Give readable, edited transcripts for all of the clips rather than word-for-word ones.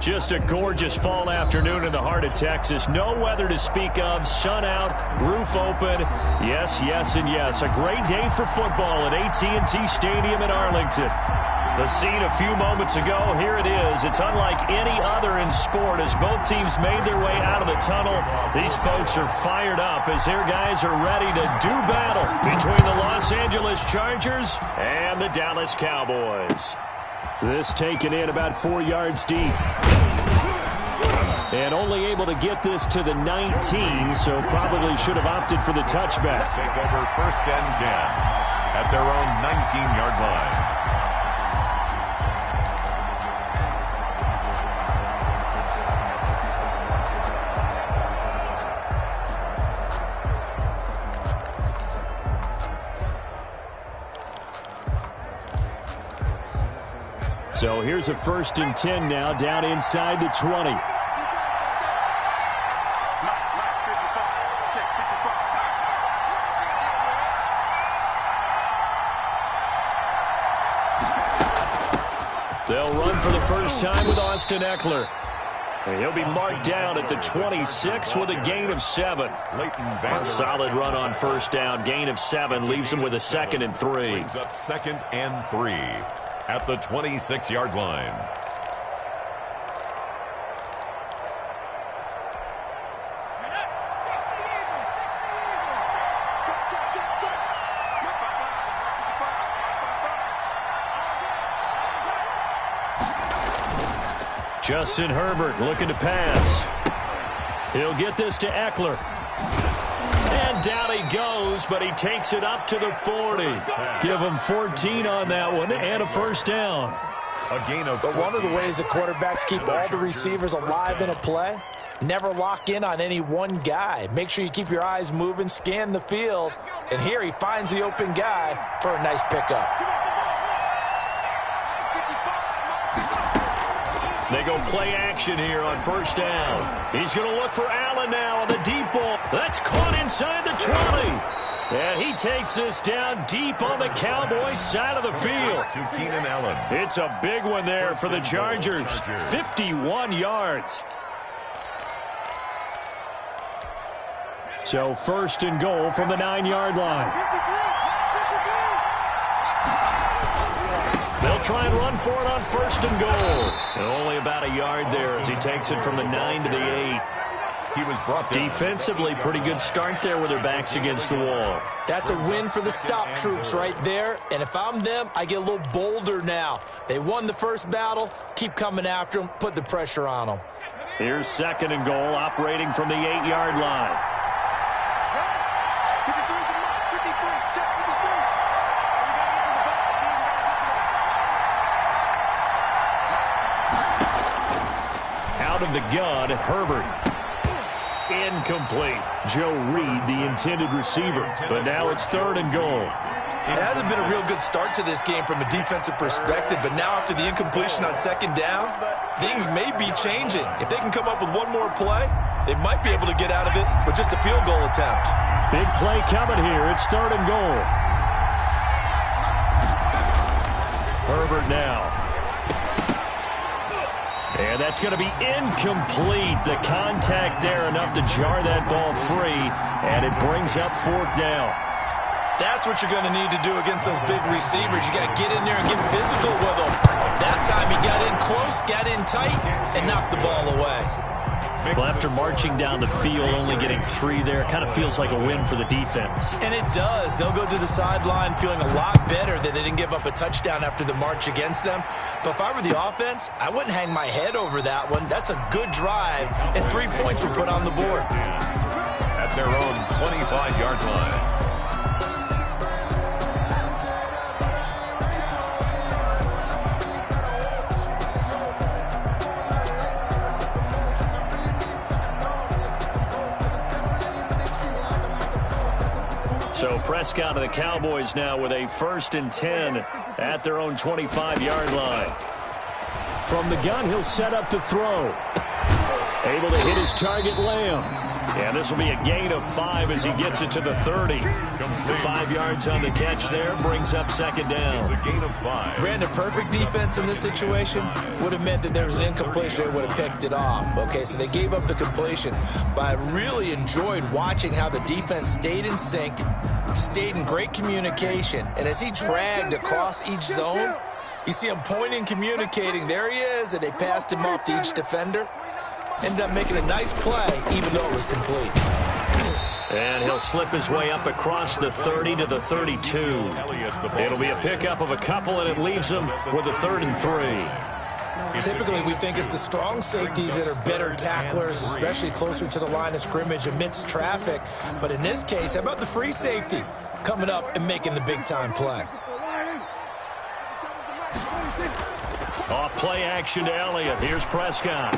Just a gorgeous fall afternoon in the heart of Texas. No weather to speak of. Sun out, roof open. Yes, yes, and yes. A great day for football at AT&T Stadium in Arlington. The scene a few moments ago, here it is. It's unlike any other in sport as both teams made their way out of the tunnel. These folks are fired up as their guys are ready to do battle between the Los Angeles Chargers and the Dallas Cowboys. This taken in about 4 yards deep. And only able to get this to the 19, so probably should have opted for the touchback. Take over 1st and 10 at their own 19-yard line. So here's a 1st and 10 now, down inside the 20. They'll run for the first time with Austin Ekeler. And he'll be marked down at the 26 with a gain of 7. A solid run on 1st down, gain of 7, leaves him with a 2nd and 3. Brings up 2nd and 3. At the 26-yard line. Justin Herbert looking to pass. He'll get this to Ekeler. And down he goes, but he takes it up to the 40. Give him 14 on that one and a 1st down. A gain of 14. But one of the ways that quarterbacks keep all the receivers alive in a play, never lock in on any one guy. Make sure you keep your eyes moving, scan the field. And here he finds the open guy for a nice pickup. They go play action here on 1st down. He's going to look for Allen now on the deep ball. That's caught inside the 20. And he takes this down deep on the Cowboys side of the field. To Keenan Allen. It's a big one there for the Chargers. 51 yards. So 1st and goal from the 9-yard line. They'll try and run for it on 1st and goal. And only about a yard there as he takes it from the 9 to the 8. He was brought down. Defensively, pretty good start there with their backs against the wall. That's a win for the stop troops right there. And if I'm them, I get a little bolder now. They won the first battle. Keep coming after them. Put the pressure on them. Here's 2nd and goal, operating from the 8-yard line. Out of the gun, Herbert. Incomplete. Joe Reed, the intended receiver. But now it's 3rd and goal. It hasn't been a real good start to this game from a defensive perspective, but now after the incompletion on 2nd down, things may be changing. If they can come up with one more play, they might be able to get out of it with just a field goal attempt. Big play coming here. It's 3rd and goal. Herbert now. And that's going to be incomplete. The contact there enough to jar that ball free, and it brings up 4th down. That's what you're going to need to do against those big receivers. You got to get in there and get physical with them. That time he got in close, got in tight, and knocked the ball away. Well, after marching down the field, only getting 3 there, it kind of feels like a win for the defense. And it does. They'll go to the sideline feeling a lot better that they didn't give up a touchdown after the march against them. But if I were the offense, I wouldn't hang my head over that one. That's a good drive, and 3 points were put on the board. At their own 25-yard line. So Prescott and the Cowboys now with a 1st and 10 at their own 25-yard line. From the gun, he'll set up to throw. Able to hit his target, Lamb. And this will be a gain of 5 as he gets it to the 30. 5 yards on the catch there, brings up second down. It's a gain of 5. Brandon, perfect defense in this situation would have meant that there was an incompletion. They would have picked it off. Okay, so they gave up the completion. But I really enjoyed watching how the defense stayed in sync, stayed in great communication. And as he dragged across each zone, you see him pointing, communicating. There he is, and they passed him off to each defender. Ended up making a nice play, even though it was complete. And he'll slip his way up across the 30 to the 32. It'll be a pickup of a couple, and it leaves him with a 3rd and 3. Typically, we think it's the strong safeties that are better tacklers, especially closer to the line of scrimmage amidst traffic. But in this case, how about the free safety coming up and making the big-time play? Off play action to Elliott. Here's Prescott.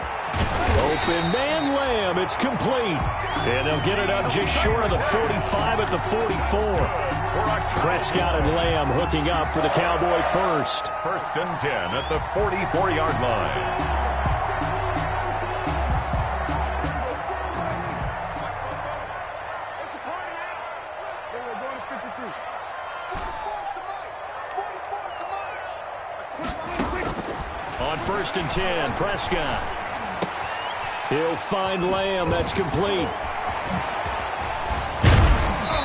Open man Lamb. It's complete. And they'll get it up just short of the 45 at the 44. Prescott and Lamb hooking up for the Cowboy first. 1st and 10 at the 44-yard line. On 1st and 10, Prescott. He'll find Lamb. That's complete.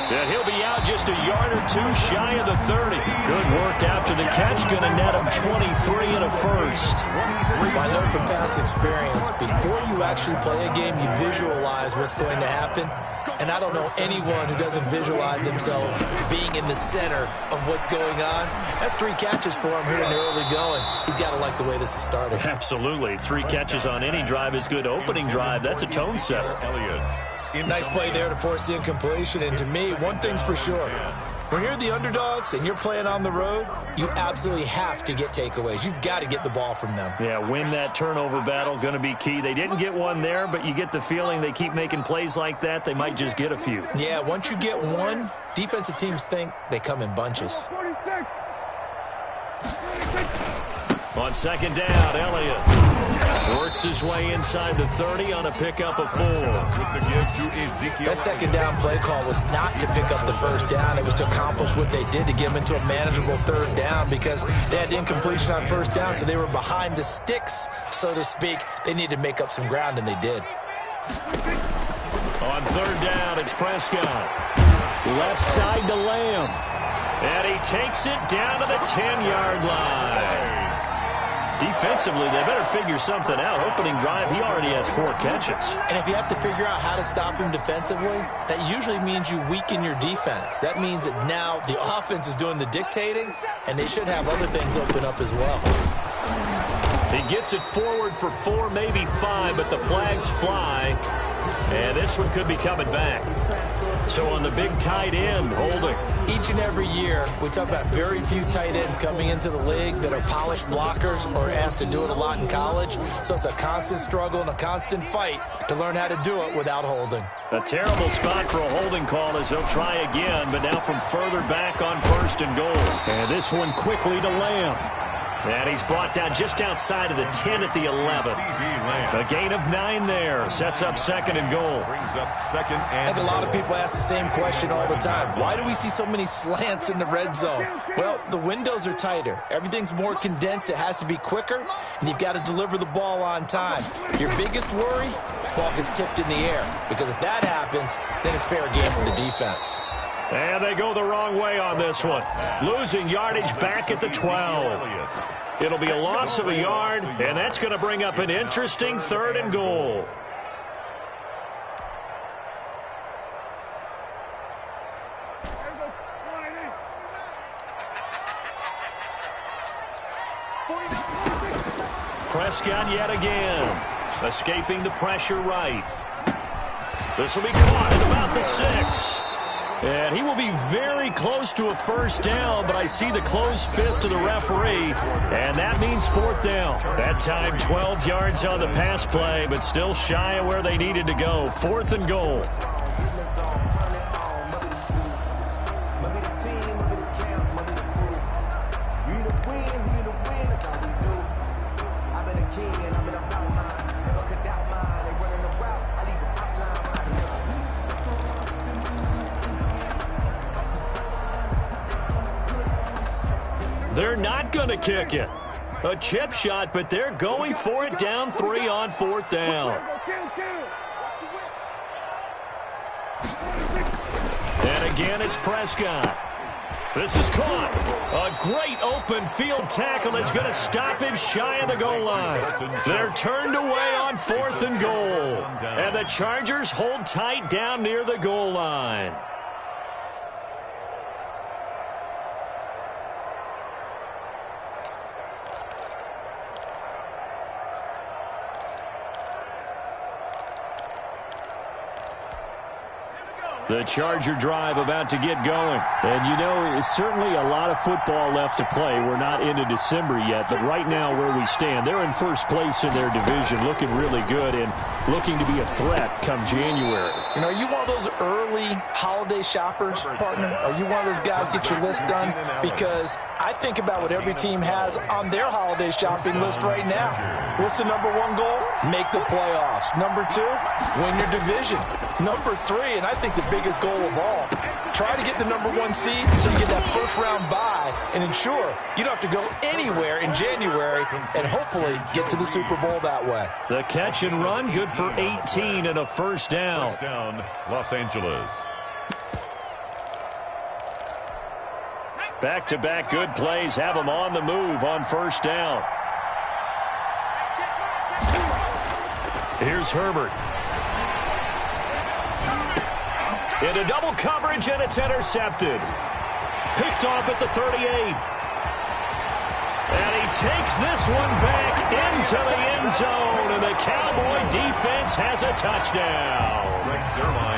And he'll be out just a yard or 2 shy of the 30. Good work after the catch. Going to net him 23 and a first. I learned from past experience, before you actually play a game, you visualize what's going to happen. And I don't know anyone who doesn't visualize themselves being in the center of what's going on. That's 3 catches for him here in the early going. He's got to like the way this is starting. Absolutely. 3 catches on any drive is good. Opening drive, that's a tone setter. Elliott. Nice play there to force the incompletion. And to me, one thing's for sure. When you're the underdogs and you're playing on the road, you absolutely have to get takeaways. You've got to get the ball from them. Yeah, win that turnover battle, going to be key. They didn't get one there, but you get the feeling they keep making plays like that, they might just get a few. Yeah, once you get one, defensive teams think they come in bunches. On 2nd down, Elliott works his way inside the 30 on a pickup of 4. That 2nd down play call was not to pick up the 1st down. It was to accomplish what they did to get them into a manageable 3rd down because they had incompletion on 1st down, so they were behind the sticks, so to speak. They needed to make up some ground, and they did. On 3rd down, it's Prescott. Left side to Lamb. And he takes it down to the 10-yard line. Defensively, they better figure something out. Opening drive, he already has 4 catches. And if you have to figure out how to stop him defensively, that usually means you weaken your defense. That means that now the offense is doing the dictating, and they should have other things open up as well. He gets it forward for 4, maybe 5, but the flags fly. And this one could be coming back. So on the big tight end, holding. Each and every year, we talk about very few tight ends coming into the league that are polished blockers or asked to do it a lot in college. So it's a constant struggle and a constant fight to learn how to do it without holding. A terrible spot for a holding call as they'll try again, but now from further back on 1st and goal. And this one quickly to Lamb. And he's brought down just outside of the 10 at the 11. A gain of 9 there. Sets up 2nd and goal. Brings up 2nd and I think a lot of people ask the same question all the time. Why do we see so many slants in the red zone? Well, the windows are tighter. Everything's more condensed. It has to be quicker, and you've got to deliver the ball on time. Your biggest worry, ball gets tipped in the air. Because if that happens, then it's fair game for the defense. And they go the wrong way on this one. Losing yardage back at the 12. It'll be a loss of a yard, and that's going to bring up an interesting 3rd and goal. Prescott yet again, escaping the pressure right. This will be caught at about the 6. And he will be very close to a 1st down, but I see the closed fist of the referee, and that means 4th down. That time 12 yards on the pass play, but still shy of where they needed to go. 4th and goal. They're not going to kick it. A chip shot, but they're going for it down 3 on 4th down. And again, it's Prescott. This is caught. A great open field tackle is going to stop him shy of the goal line. They're turned away on 4th and goal. And the Chargers hold tight down near the goal line. The Charger drive about to get going. And, you know, it's certainly a lot of football left to play. We're not into December yet, but right now where we stand, they're in first place in their division, looking really good and looking to be a threat come January. You know, are you one of those early holiday shoppers, partner? Are you one of those guys get your list done? Because I think about what every team has on their holiday shopping list right now. What's the number 1 goal? Make the playoffs. Number 2, win your division. Number 3, and I think the biggest goal of all, try to get the number 1 seed so you get that first-round bye and ensure you don't have to go anywhere in January and hopefully get to the Super Bowl that way. The catch and run, good for 18 and a first down. First down, Los Angeles. Back-to-back good plays have them on the move on first down. Here's Herbert. Into double coverage, and it's intercepted. Picked off at the 38. And he takes this one back into the end zone, and the Cowboy defense has a touchdown.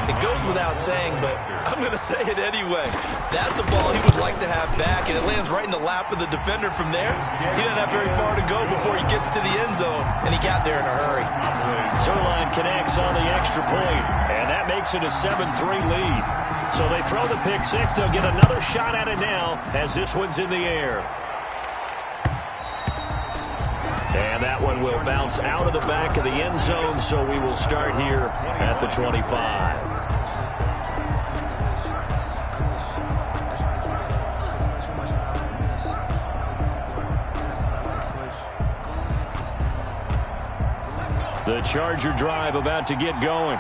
It goes without saying, but I'm going to say it anyway. That's a ball he would like to have back, and it lands right in the lap of the defender from there. He doesn't have very far to go before he gets to the end zone, and he got there in a hurry. Zuerlein connects on the extra point, and that makes it a 7-3 lead. So they throw the pick six. They'll get another shot at it now as this one's in the air. And that one will bounce out of the back of the end zone, so we will start here at the 25. The Charger drive about to get going.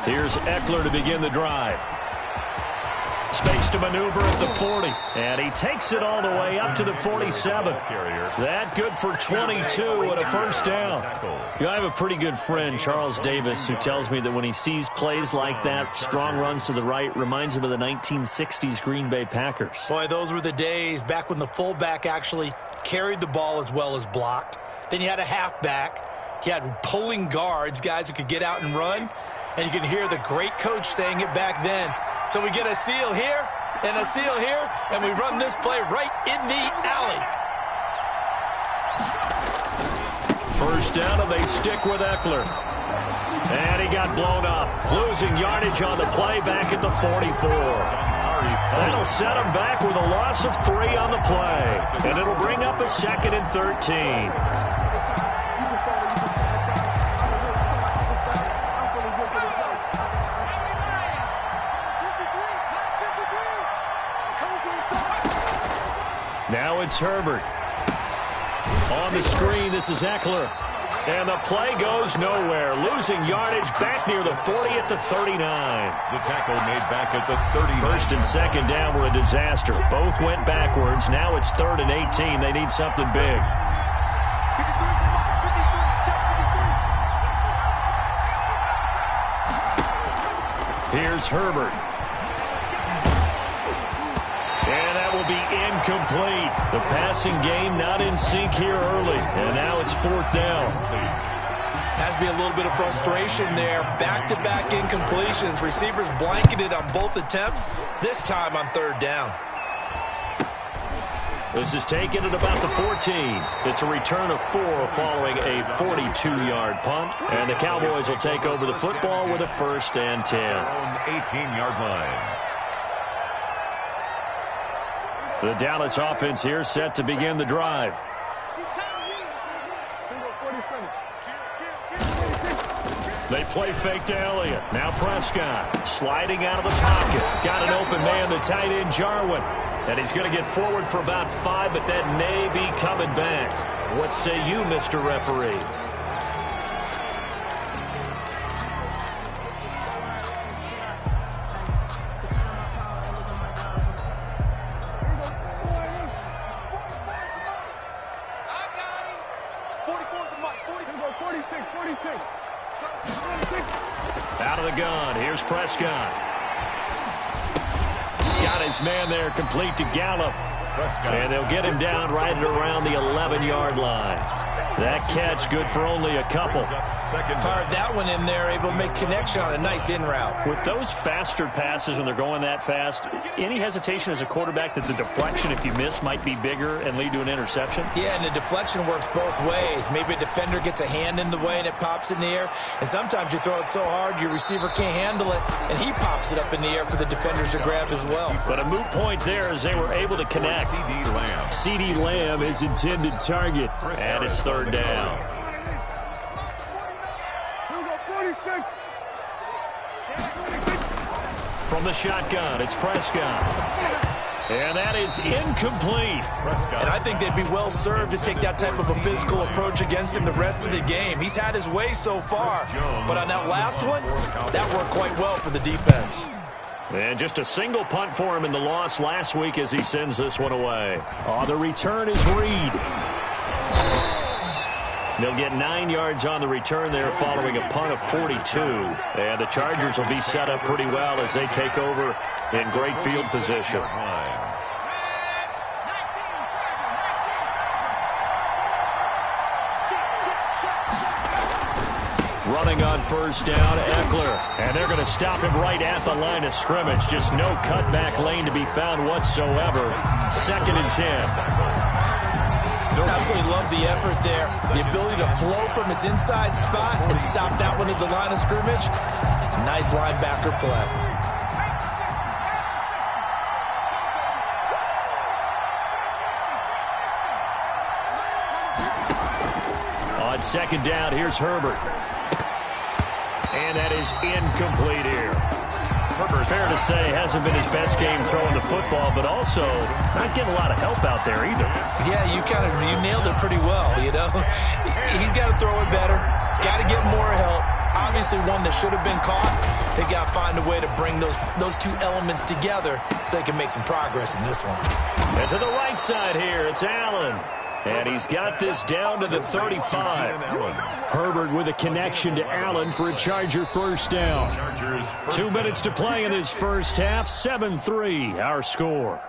Here's Eckler to begin the drive. Space to maneuver at the 40. And he takes it all the way up to the 47. That good for 22 and a first down. You know, I have a pretty good friend, Charles Davis, who tells me that when he sees plays like that, strong runs to the right, reminds him of the 1960s Green Bay Packers. Boy, those were the days back when the fullback actually carried the ball as well as blocked. Then you had a halfback. You had pulling guards, guys who could get out and run. And you can hear the great coach saying it back then. So we get a seal here and a seal here, and we run this play right in the alley. First down, and they stick with Eckler. And he got blown up, losing yardage on the play back at the 44. That'll set him back with a loss of 3 on the play. And it'll bring up a 2nd and 13. Now it's Herbert. On the screen, this is Eckler. And the play goes nowhere. Losing yardage back near the 40 at the 39. The tackle made back at the 39. First and second down were a disaster. Both went backwards. Now it's 3rd and 18. They need something big. Here's Herbert. And that will be incomplete. The passing game not in sync here early. And now it's 4th down. Has to be a little bit of frustration there. Back-to-back incompletions. Receivers blanketed on both attempts. This time on 3rd down. This is taken at about the 14. It's a return of 4 following a 42-yard punt. And the Cowboys will take over the football with a 1st and 10. 18-yard line. The Dallas offense here set to begin the drive. They play fake to Elliott. Now Prescott sliding out of the pocket. Got an open man, the tight end Jarwin. And he's going to get forward for about 5, but that may be coming back. What say you, Mr. Referee? Out of the gun. Here's Prescott. Got his man there, complete to Gallup. And they'll get him down right at around the 11-yard line. That catch good for only a couple. Fired that one in there, able to make connection on a nice in route. With those faster passes when they're going that fast, any hesitation as a quarterback that the deflection, if you miss, might be bigger and lead to an interception? Yeah, and the deflection works both ways. Maybe a defender gets a hand in the way and it pops in the air. And sometimes you throw it so hard your receiver can't handle it, and he pops it up in the air for the defenders to grab as well. But a moot point there as they were able to connect. CeeDee Lamb is intended target, and it's third down. From the shotgun, it's Prescott. And that is incomplete. And I think they'd be well served to take that type of a physical approach against him the rest of the game. He's had his way so far, but on that last one, that worked quite well for the defense. And just a single punt for him in the loss last week as he sends this one away. Oh, the return is Reed. They'll get 9 yards on the return there following a punt of 42. And the Chargers will be set up pretty well as they take over in great field position. Running on first down, Eckler. And they're going to stop him right at the line of scrimmage. Just no cutback lane to be found whatsoever. 2nd and 10. Absolutely love the effort there. The ability to flow from his inside spot and stop that one at the line of scrimmage. Nice linebacker play. On 2nd down, here's Herbert. And that is incomplete here. Herbert, fair to say, hasn't been his best game throwing the football, but also not getting a lot of help out there either. Yeah, you nailed it pretty well, you know. He's got to throw it better. Got to get more help. Obviously one that should have been caught. They got to find a way to bring those two elements together so they can make some progress in this one. And to the right side here, it's Allen. And he's got this down to the 35. Herbert with a connection to Allen for a Charger first down. 2 minutes to play in this first half. 7-3 our score.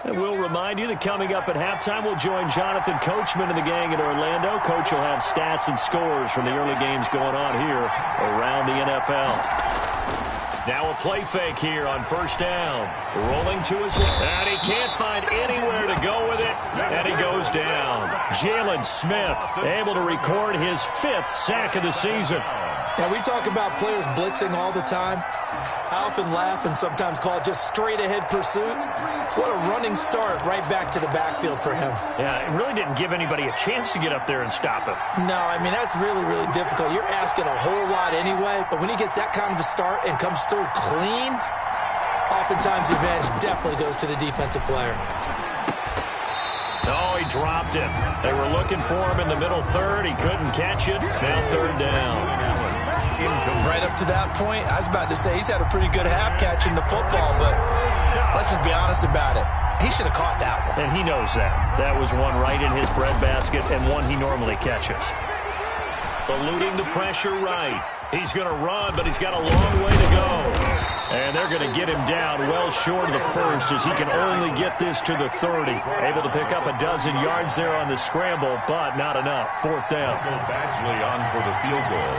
And we'll remind you that coming up at halftime, we'll join Jonathan Coachman and the gang in Orlando. Coach will have stats and scores from the early games going on here around the NFL. Now a play fake here on first down. Rolling to his left. And he can't find anywhere to go with it. And he goes down. Jalen Smith able to record his 5th sack of the season. Now, we talk about players blitzing all the time. I often laugh and sometimes call it just straight-ahead pursuit. What a running start right back to the backfield for him. Yeah, it really didn't give anybody a chance to get up there and stop him. No, I mean, that's really, really difficult. You're asking a whole lot anyway, but when he gets that kind of a start and comes through clean, oftentimes the advantage definitely goes to the defensive player. Oh, he dropped it. They were looking for him in the middle third. He couldn't catch it. Now third down. Right up to that point, I was about to say he's had a pretty good half catching the football, but let's just be honest about it. He should have caught that one. And he knows that. That was one right in his breadbasket and one he normally catches. Eluding the pressure right. He's going to run, but he's got a long way to go. And they're going to get him down well short of the first as he can only get this to the 30. Able to pick up a dozen yards there on the scramble, but not enough. 4th down. Badgley on for the field goal.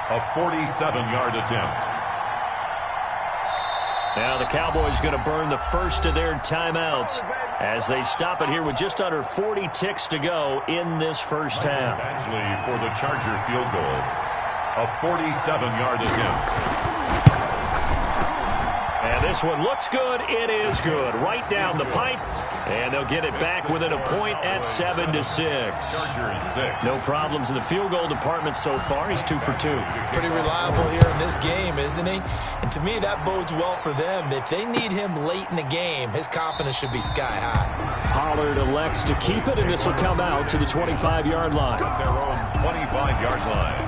A 47-yard attempt. Now the Cowboys going to burn the first of their timeouts as they stop it here with just under 40 ticks to go in this first half. Actually, for the Charger field goal, a 47-yard attempt. And this one looks good. It is good. Right down the pipe. And they'll get it back within a point at 7-6. Chargers 6. No problems in the field goal department so far. He's 2 for 2. Pretty reliable here in this game, isn't he? And to me, that bodes well for them. If they need him late in the game, his confidence should be sky high. Pollard elects to keep it, and this will come out to the 25-yard line. At their own 25-yard line.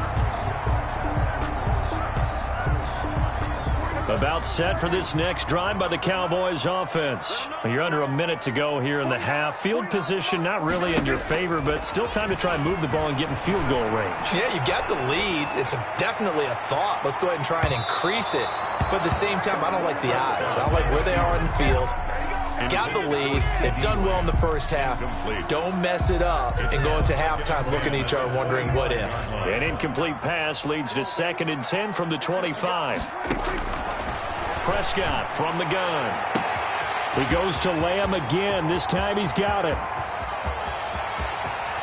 About set for this next drive by the Cowboys offense. You're under a minute to go here in the half. Field position not really in your favor, but still time to try and move the ball and get in field goal range. Yeah, you got the lead. It's definitely a thought. Let's go ahead and try and increase it. But at the same time, I don't like the odds. I don't like where they are in the field. Got the lead. They've done well in the first half. Don't mess it up and go into halftime looking at each other wondering what if. An incomplete pass leads to 2nd and 10 from the 25. Prescott from the gun. He goes to Lamb again. This time he's got it.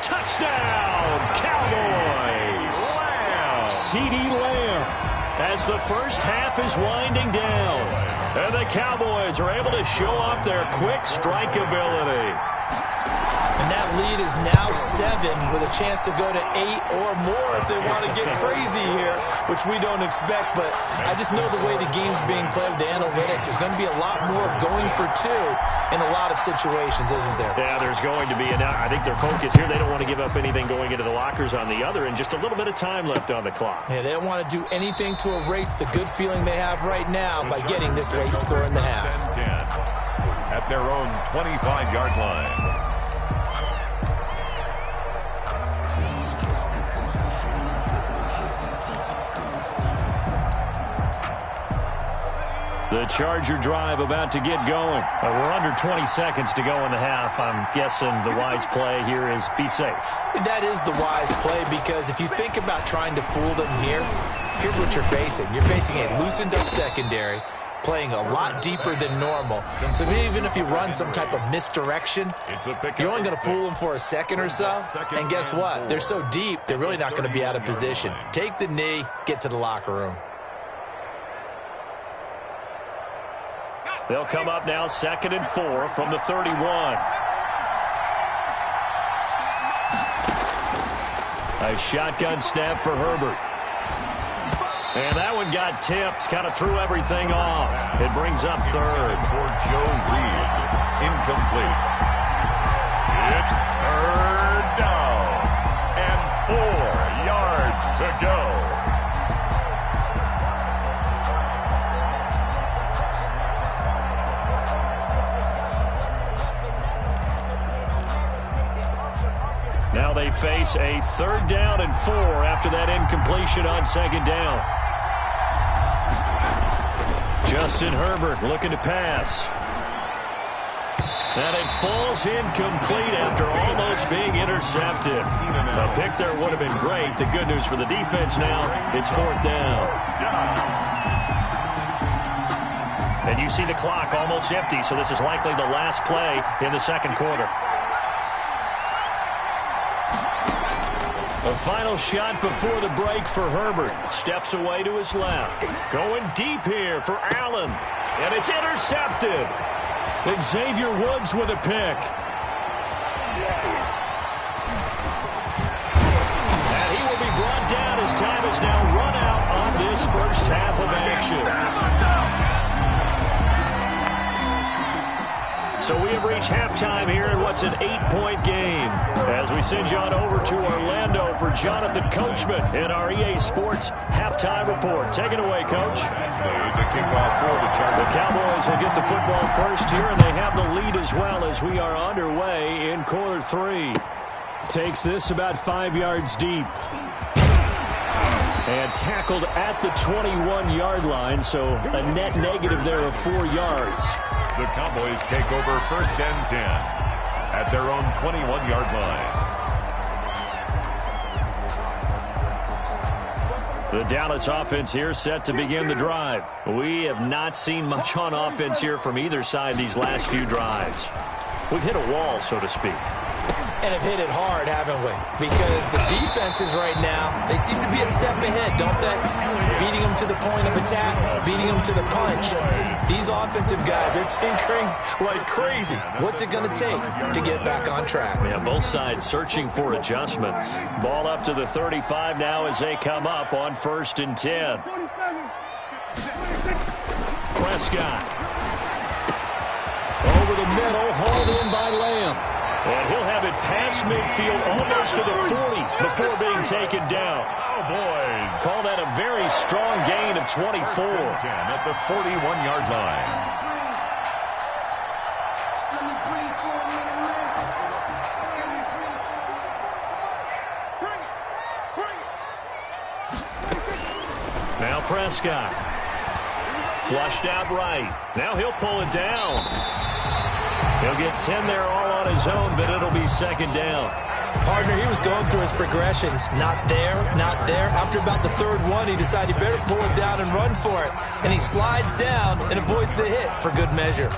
Touchdown, Cowboys! CeeDee Lamb as the first half is winding down. And the Cowboys are able to show off their quick strike ability. And that lead is now 7 with a chance to go to 8 or more if they want to get crazy here, which we don't expect. But I just know the way the game's being played, the analytics, there's going to be a lot more of going for 2 in a lot of situations, isn't there? Yeah, there's going to be. And I think their focus here, they don't want to give up anything going into the lockers on the other, and just a little bit of time left on the clock. Yeah, they don't want to do anything to erase the good feeling they have right now by getting this late score in the half. At their own 25-yard line. The Charger drive about to get going. We're under 20 seconds to go in the half. I'm guessing the wise play here is be safe. That is the wise play, because if you think about trying to fool them here, here's what you're facing. You're facing a loosened up secondary, playing a lot deeper than normal. So even if you run some type of misdirection, you're only going to fool them for a second or so. And guess what? They're so deep, they're really not going to be out of position. Take the knee, get to the locker room. They'll come up now 2nd and 4 from the 31. A shotgun snap for Herbert. And that one got tipped, kind of threw everything off. It brings up 3rd. For Joe Reed, incomplete. It's 3rd down and 4 yards to go. Now they face a 3rd down and 4 after that incompletion on 2nd down. Justin Herbert looking to pass. And it falls incomplete after almost being intercepted. A pick there would have been great. The good news for the defense now, it's 4th down. And you see the clock almost empty, so this is likely the last play in the 2nd quarter. A final shot before the break for Herbert. Steps away to his left. Going deep here for Allen. And it's intercepted. Xavier Woods with a pick. And he will be brought down as time is now run out on this first half of action. So we have reached halftime here in what's an 8-point game. As we send you on over to Orlando for Jonathan Coachman in our EA Sports Halftime Report. Take it away, Coach. The Cowboys will get the football first here, and they have the lead as well as we are underway in quarter 3. Takes this about 5 yards deep. And tackled at the 21-yard line, so a net negative there of 4 yards. The Cowboys take over 1st and 10 at their own 21-yard line. The Dallas offense here set to begin the drive. We have not seen much on offense here from either side these last few drives. We've hit a wall, so to speak. And have hit it hard, haven't we? Because the defenses right now, they seem to be a step ahead, don't they? Beating them to the point of attack, beating them to the punch. These offensive guys are tinkering like crazy. What's it going to take to get back on track? Yeah, both sides searching for adjustments. Ball up to the 35 now as they come up on 1st and 10. Prescott. Over the middle, hauled in by Lamb. And he'll have it past midfield almost to the 40 before being taken down. Cowboys. Call that a very strong gain of 24. 10 at the 41-yard line. Now Prescott. Flushed out right. Now he'll pull it down. He'll get 10 there all on his own, but it'll be 2nd down. Partner, he was going through his progressions. Not there, not there. After about the 3rd one, he decided he better pull it down and run for it. And he slides down and avoids the hit for good measure.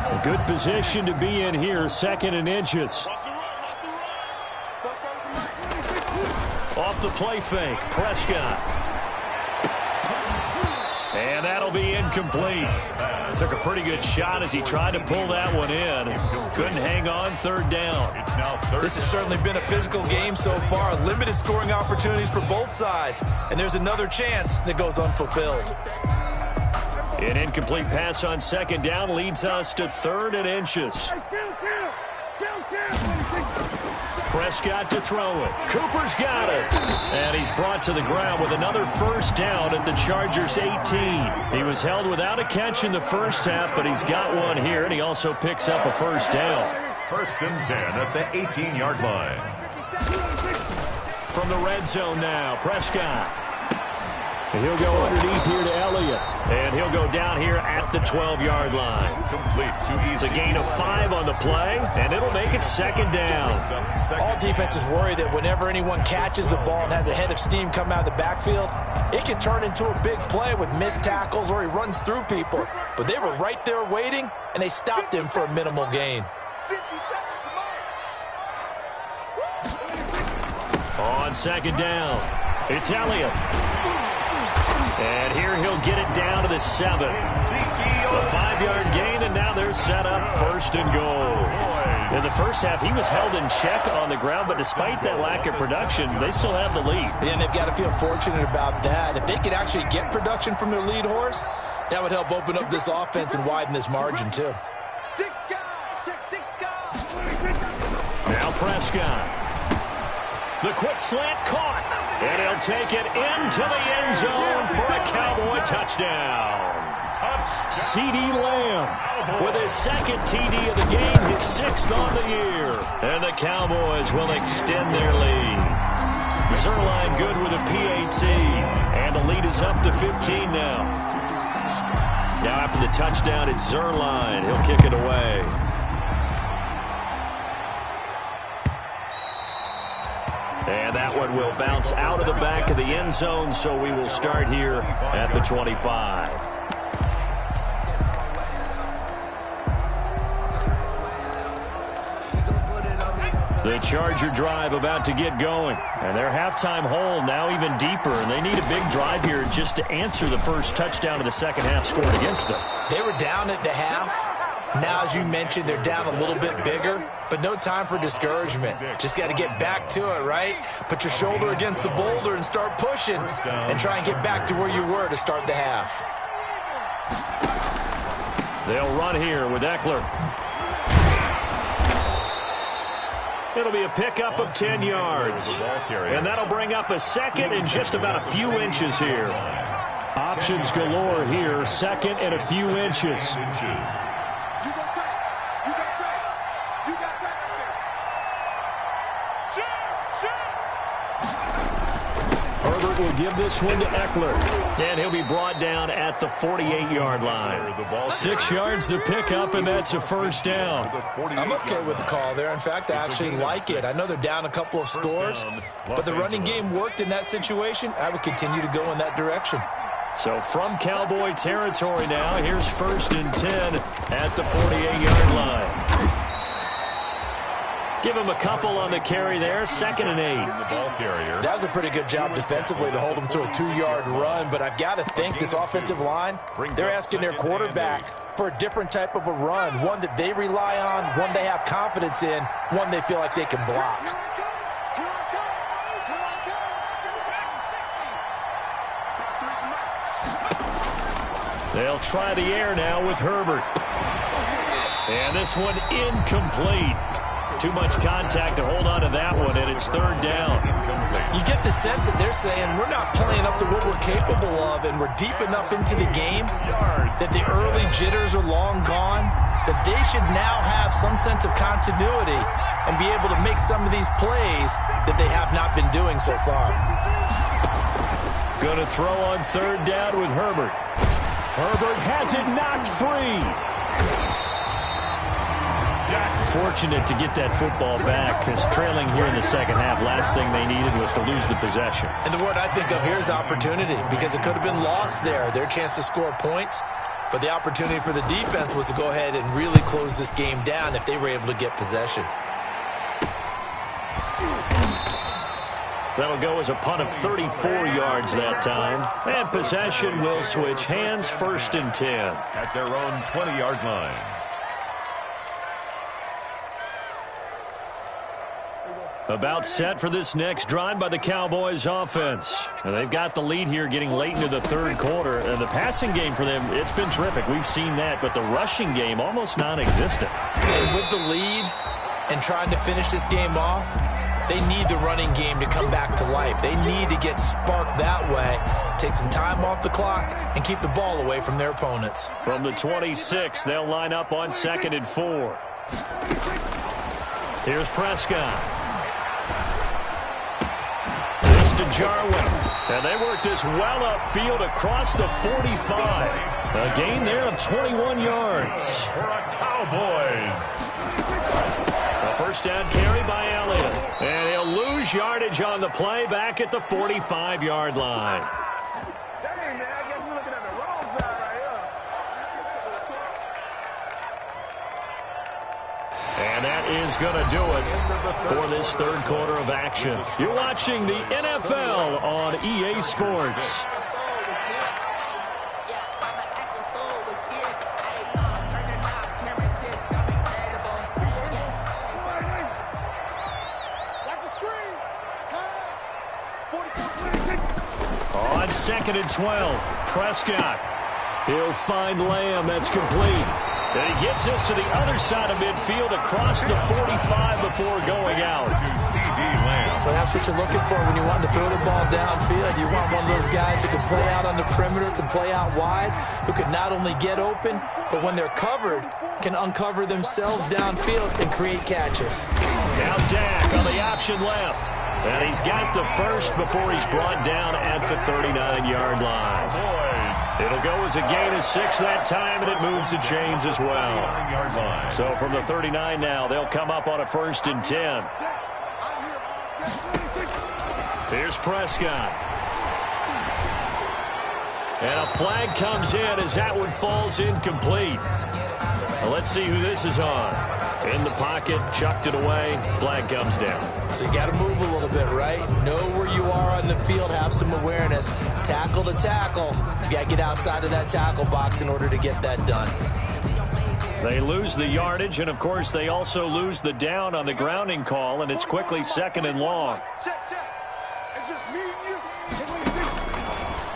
A good position to be in here, 2nd and inches. Off the play fake, Prescott. And that'll be incomplete. Took a pretty good shot as he tried to pull that one in. Couldn't hang on, 3rd down. It's now 3rd. This has certainly been a physical game so far. Limited scoring opportunities for both sides. And there's another chance that goes unfulfilled. An incomplete pass on 2nd down leads us to 3rd and inches. Prescott to throw it. Cooper's got it. And he's brought to the ground with another 1st down at the Chargers' 18. He was held without a catch in the 1st half, but he's got one here, and he also picks up a 1st down. 1st and 10 at the 18-yard line. From the red zone now, Prescott. And he'll go underneath here to Elliott. And he'll go down here at the 12-yard line. Complete. Too easy. It's a gain of 5 on the play, and it'll make it 2nd down. All defenses worry that whenever anyone catches the ball and has a head of steam come out of the backfield, it can turn into a big play with missed tackles or he runs through people. But they were right there waiting, and they stopped him for a minimal gain. On 2nd down, it's Elliott. And here he'll get it down to the 7. The 5-yard gain, and now they're set up 1st and goal. In the 1st half, he was held in check on the ground, but despite that lack of production, they still have the lead. And they've got to feel fortunate about that. If they could actually get production from their lead horse, that would help open up this offense and widen this margin, too. Now Prescott. The quick slant caught. And he'll take it into the end zone for a Cowboy touchdown. CeeDee Lamb with his 2nd TD of the game, his 6th on the year. And the Cowboys will extend their lead. Zuerlein good with a PAT. And the lead is up to 15 now. Now after the touchdown, it's Zuerlein. He'll kick it away. And that one will bounce out of the back of the end zone, so we will start here at the 25. The Charger drive about to get going. And their halftime hole now even deeper, and they need a big drive here just to answer the first touchdown of the 2nd half scored against them. They were down at the half. Now, as you mentioned, they're down a little bit bigger, but no time for discouragement. Just got to get back to it, right? Put your shoulder against the boulder and start pushing and try and get back to where you were to start the half. They'll run here with Eckler. It'll be a pickup of 10 yards. And that'll bring up a 2nd and just about a few inches here. Options galore here, 2nd and a few inches. Herbert will give this one to Eckler. And he'll be brought down at the 48-yard line. 6 yards the pickup, and that's a 1st down. I'm okay with the call there. In fact, I actually like it. I know they're down a couple of scores, but the running game worked in that situation. I would continue to go in that direction. So from Cowboy territory now, here's 1st and 10 at the 48-yard line. Give him a couple on the carry there. 2nd and 8. The ball carrier. That was a pretty good job defensively to hold him to a 2-yard run, but I've got to think this offensive line, they're asking their quarterback for a different type of a run, one that they rely on, one they have confidence in, one they feel like they can block. They'll try the air now with Herbert. And this one incomplete. Too much contact to hold on to that one, and it's 3rd down. You get the sense that they're saying we're not playing up to what we're capable of, and we're deep enough into the game that the early jitters are long gone, that they should now have some sense of continuity and be able to make some of these plays that they have not been doing so far. Going to throw on 3rd down with Herbert. Herbert has it knocked free. Fortunate to get that football back, because trailing here in the second half, last thing they needed was to lose the possession. And the word I think of here is opportunity, because it could have been lost there, their chance to score points. But the opportunity for the defense was to go ahead and really close this game down if they were able to get possession. That'll go as a punt of 34 yards that time. And possession will switch hands, 1st and 10. At their own 20-yard line. About set for this next drive by the Cowboys offense. And they've got the lead here getting late into the 3rd quarter. And the passing game for them, it's been terrific. We've seen that. But the rushing game, almost non-existent. And with the lead and trying to finish this game off, they need the running game to come back to life. They need to get sparked that way, take some time off the clock, and keep the ball away from their opponents. From the 26, they'll line up on 2nd and 4. Here's Prescott. To Jarwin, and they work this well upfield across the 45. A gain there of 21 yards. For a Cowboys. A 1st down carry by Elliott, and he'll lose yardage on the play back at the 45-yard line. And that is going to do it for this 3rd quarter of action. You're watching the NFL on EA Sports. On 2nd and 12, Prescott. He'll find Lamb. That's complete. And he gets this to the other side of midfield across the 45 before going out. To C.D. Lamb. Well, that's what you're looking for when you want to throw the ball downfield. You want one of those guys who can play out on the perimeter, can play out wide, who can not only get open, but when they're covered, can uncover themselves downfield and create catches. Now Dak on the option left. And he's got the first before he's brought down at the 39-yard line. It'll go as a gain of 6 that time, and it moves the chains as well. So from the 39 now, they'll come up on a 1st and 10. Here's Prescott. And a flag comes in as that one falls incomplete. Well, let's see who this is on. In the pocket, chucked it away, flag comes down. So you got to move a little bit, right? Know where you are on the field, have some awareness. Tackle to tackle. You got to get outside of that tackle box in order to get that done. They lose the yardage, and of course they also lose the down on the grounding call, and it's quickly 2nd and long.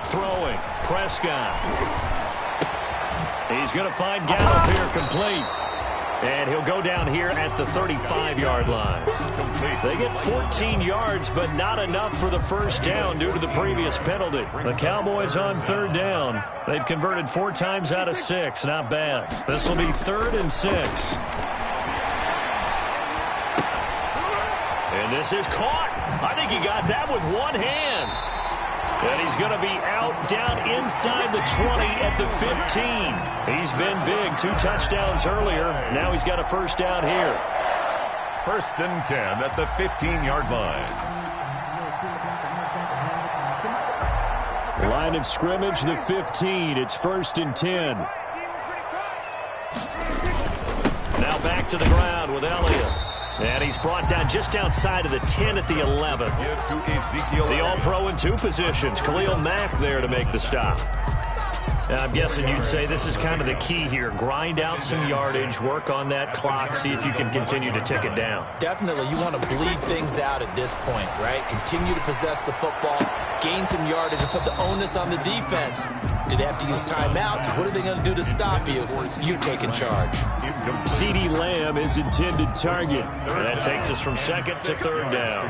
Throwing, Prescott. He's going to find Gallup here complete. And he'll go down here at the 35-yard line. They get 14 yards, but not enough for the 1st down due to the previous penalty. The Cowboys on 3rd down. They've converted 4 times out of 6. Not bad. This will be 3rd and 6. And this is caught. I think he got that with one hand. And he's going to be out down inside the 20 at the 15. He's been big. 2 touchdowns earlier. Now he's got a 1st down here. 1st and 10 at the 15-yard line. Line of scrimmage, the 15. It's 1st and 10. Now back to the ground with Elliott. And he's brought down just outside of the 10 at the 11. The All-Pro in 2 positions. Khalil Mack there to make the stop. Now, I'm guessing you'd say this is kind of the key here. Grind out some yardage, work on that clock, see if you can continue to tick it down. Definitely, you want to bleed things out at this point, right? Continue to possess the football, gain some yardage, and put the onus on the defense. Do they have to use timeouts? What are they going to do to stop you? You're taking charge. CeeDee Lamb is intended target. And that takes us from 2nd to 3rd down.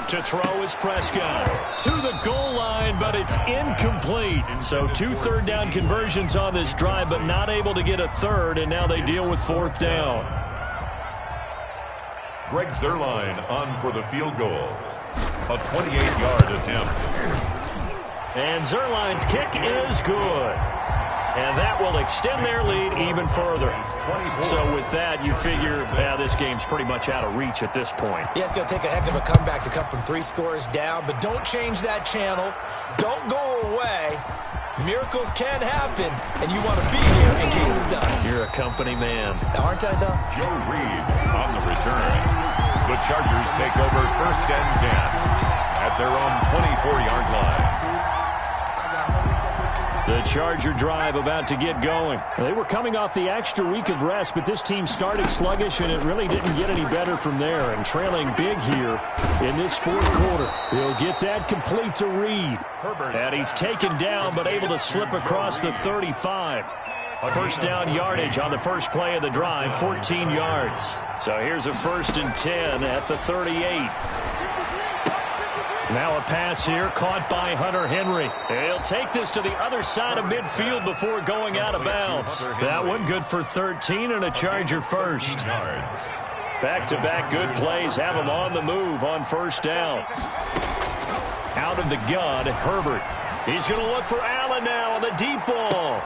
To throw is Prescott. To the goal line, but it's incomplete. So 2 third-down conversions on this drive, but not able to get a third, and now they deal with 4th down. Greg Zuerlein on for the field goal. A 28-yard attempt. And Zuerlein's kick is good. And that will extend their lead even further. So with that, you figure this game's pretty much out of reach at this point. Yeah, it's going to take a heck of a comeback to come from 3 scores down, but don't change that channel. Don't go away. Miracles can happen, and you want to be here in case it does. You're a company man. Aren't I, though? Joe Reed on the return. The Chargers take over 1st and 10 at their own 24-yard line. The Charger drive about to get going. They were coming off the extra week of rest, but this team started sluggish, and it really didn't get any better from there. And trailing big here in this 4th quarter. He'll get that complete to Reed. And he's taken down, but able to slip across the 35. 1st down yardage on the first play of the drive, 14 yards. So here's a 1st and 10 at the 38. Now a pass here caught by Hunter Henry. He'll take this to the other side of midfield before going out of bounds. That one good for 13 and a Charger first. Back-to-back good plays have him on the move on 1st down. Out of the gun, Herbert. He's going to look for Allen now on the deep ball.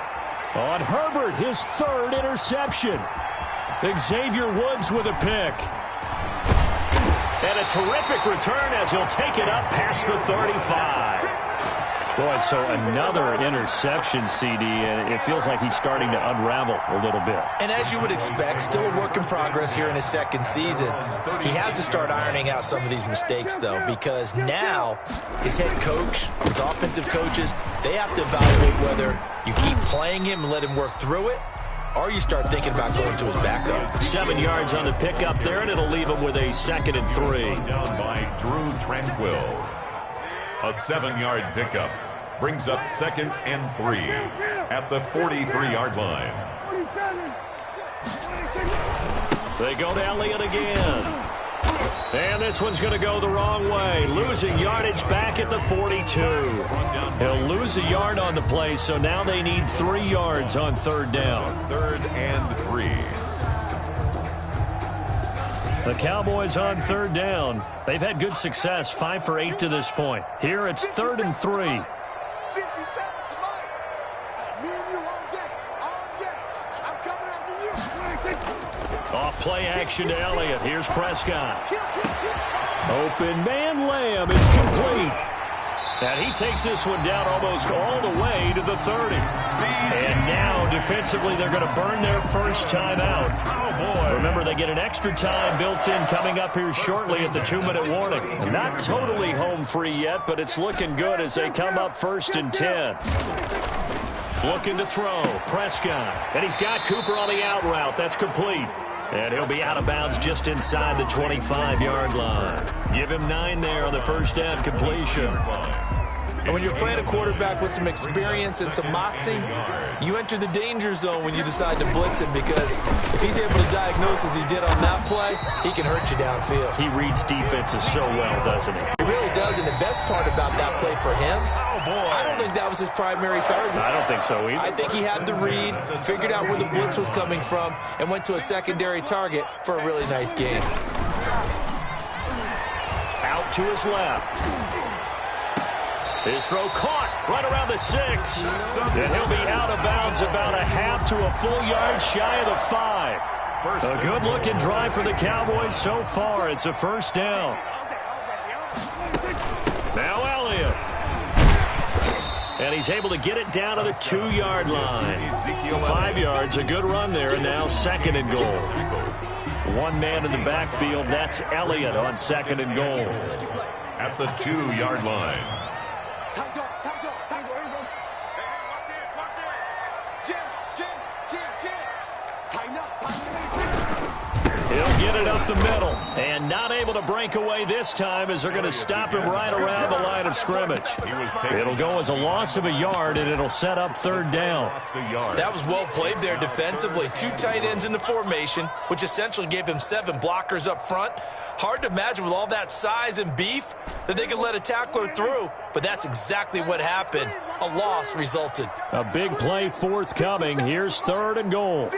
On Herbert, his 3rd interception. Xavier Woods with a pick. And a terrific return as he'll take it up past the 35. Boy, so another interception, CD, and it feels like he's starting to unravel a little bit. And as you would expect, still a work in progress here in his 2nd season. He has to start ironing out some of these mistakes, though, because now his head coach, his offensive coaches, they have to evaluate whether you keep playing him and let him work through it, or you start thinking about going to his backup. 7 yards on the pickup there, and it'll leave him with a 2nd and 3. Down by Drew Tranquill. A 7-yard pickup brings up 2nd and 3 at the 43-yard line. They go to Elliott again. And this one's going to go the wrong way. Losing yardage back at the 42. He'll lose a yard on the play, so now they need 3 yards on 3rd down. 3rd and 3. The Cowboys on 3rd down. They've had good success, 5 for 8 to this point. Here it's 3rd and 3. Off play action to Elliott. Here's Prescott. Open man Lamb is complete. And he takes this one down almost all the way to the 30. And now defensively they're going to burn their first time out. Oh boy. Remember, they get an extra time built in coming up here shortly at the 2-minute warning. Not totally home free yet, but it's looking good as they come up 1st and 10. Looking to throw. Prescott. And he's got Cooper on the out route. That's complete. And he'll be out of bounds just inside the 25-yard line. Give him 9 there on the first down completion. And when you're playing a quarterback with some experience and some moxie, you enter the danger zone when you decide to blitz him, because if he's able to diagnose as he did on that play, he can hurt you downfield. He reads defenses so well, doesn't he? He really does, and the best part about that play for him, I don't think that was his primary target. I don't think so either. I think he had the read, figured out where the blitz was coming from, and went to a secondary target for a really nice game. Out to his left. His throw caught right around the 6. And he'll be out of bounds about a half to a full yard shy of the 5. A good-looking drive for the Cowboys so far. It's a first down. Now Elliott. And he's able to get it down to the 2-yard line. 5 yards, a good run there, and now second and goal. One man in the backfield, that's Elliott on second and goal. At the 2-yard line. He'll get it up the middle, and not able to break away this time as they're going to stop him right around the line of scrimmage. It'll go as a loss of a yard, and it'll set up third down. That was well played there defensively. 2 tight ends in the formation, which essentially gave him 7 blockers up front. Hard to imagine with all that size and beef that they could let a tackler through, but that's exactly what happened. A loss resulted. A big play forthcoming. Here's third and goal.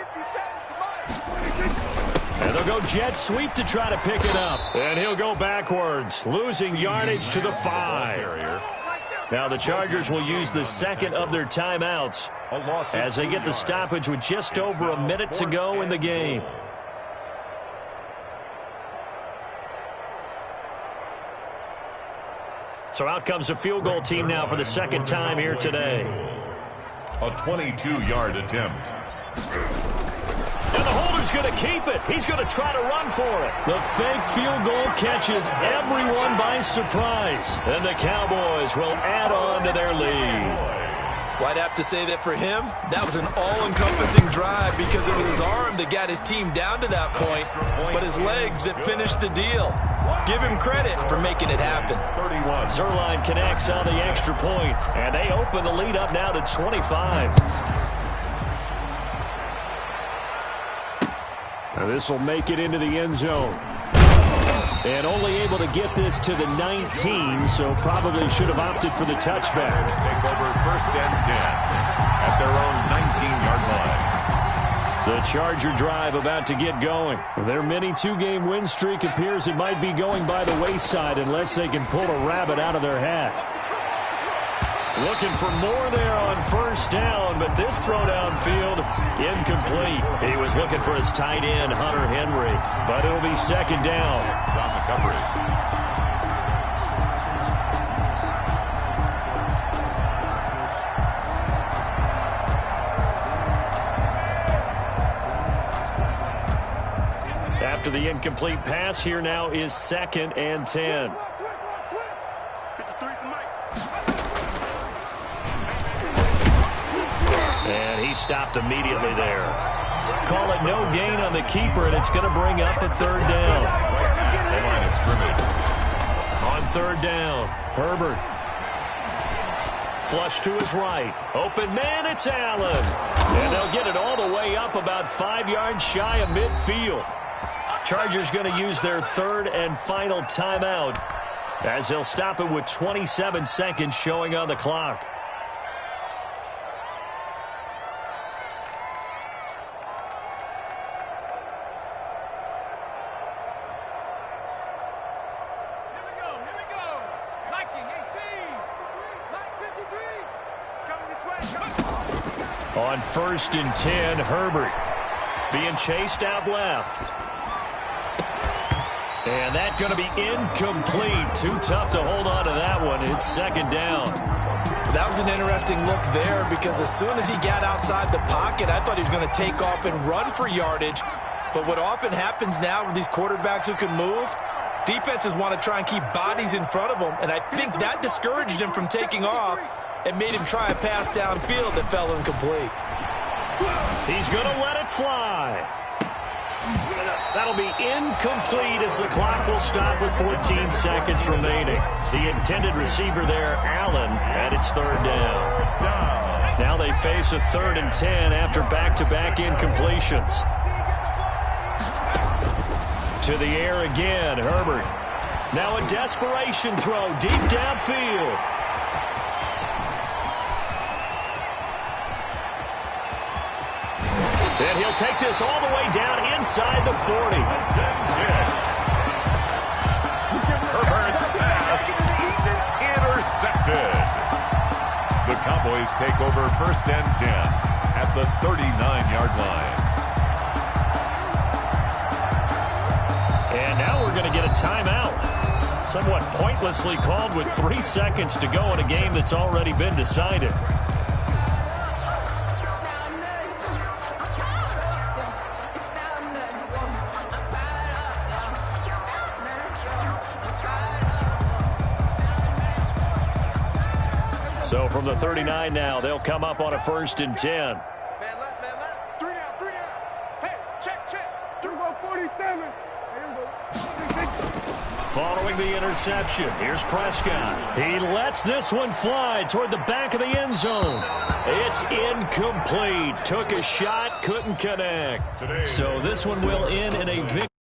And they'll go jet sweep to try to pick it up. And he'll go backwards, losing yardage to the 5. Now the Chargers will use the second of their timeouts as they get the stoppage with just over a minute to go in the game. So out comes a field goal team now for the second time here today. A 22-yard attempt. And the holder's going to keep it. He's going to try to run for it. The fake field goal catches everyone by surprise. And the Cowboys will add on to their lead. Well, I'd have to say that for him, that was an all-encompassing drive because it was his arm that got his team down to that point, but his legs that finished the deal. Give him credit for making it happen. Zuerlein connects on the extra point, and they open the lead up now to 25. Now this will make it into the end zone. And only able to get this to the 19, so probably should have opted for the touchback. Take over first and 10 at their own 19-yard line. The Charger drive about to get going. Their mini 2-game win streak appears it might be going by the wayside unless they can pull a rabbit out of their hat. Looking for more there on first down, but this throw downfield, incomplete. He was looking for his tight end, Hunter Henry, but it'll be second down. On the coverage. After the incomplete pass, here now is second and 10. And he stopped immediately there. Call it no gain on the keeper, and it's going to bring up a third down. The line of scrimmage. On third down, Herbert. Flush to his right. Open man, it's Allen. And they'll get it all the way up about 5 yards shy of midfield. Chargers going to use their third and final timeout as they'll stop it with 27 seconds showing on the clock. On first and 10, Herbert being chased out left. And that's going to be incomplete. Too tough to hold on to that one. It's second down. That was an interesting look there because as soon as he got outside the pocket, I thought he was going to take off and run for yardage. But what often happens now with these quarterbacks who can move, defenses want to try and keep bodies in front of them. And I think that discouraged him from taking off and made him try a pass downfield that fell incomplete. He's going to let it fly. That'll be incomplete as the clock will stop with 14 seconds remaining. The intended receiver there, Allen, and it's third down. Now they face a 3rd and 10 after back-to-back incompletions. To the air again, Herbert. Now a desperation throw deep downfield. And he'll take this all the way down inside the 40. Herbert's pass intercepted. The Cowboys take over first and 10 at the 39-yard line. timeout. Somewhat pointlessly called with 3 seconds to go in a game that's already been decided. So from the 39 now, they'll come up on a 1st and 10. Following the interception, here's Prescott. He lets this one fly toward the back of the end zone. It's incomplete. Took a shot, couldn't connect. So this one will end in a victory.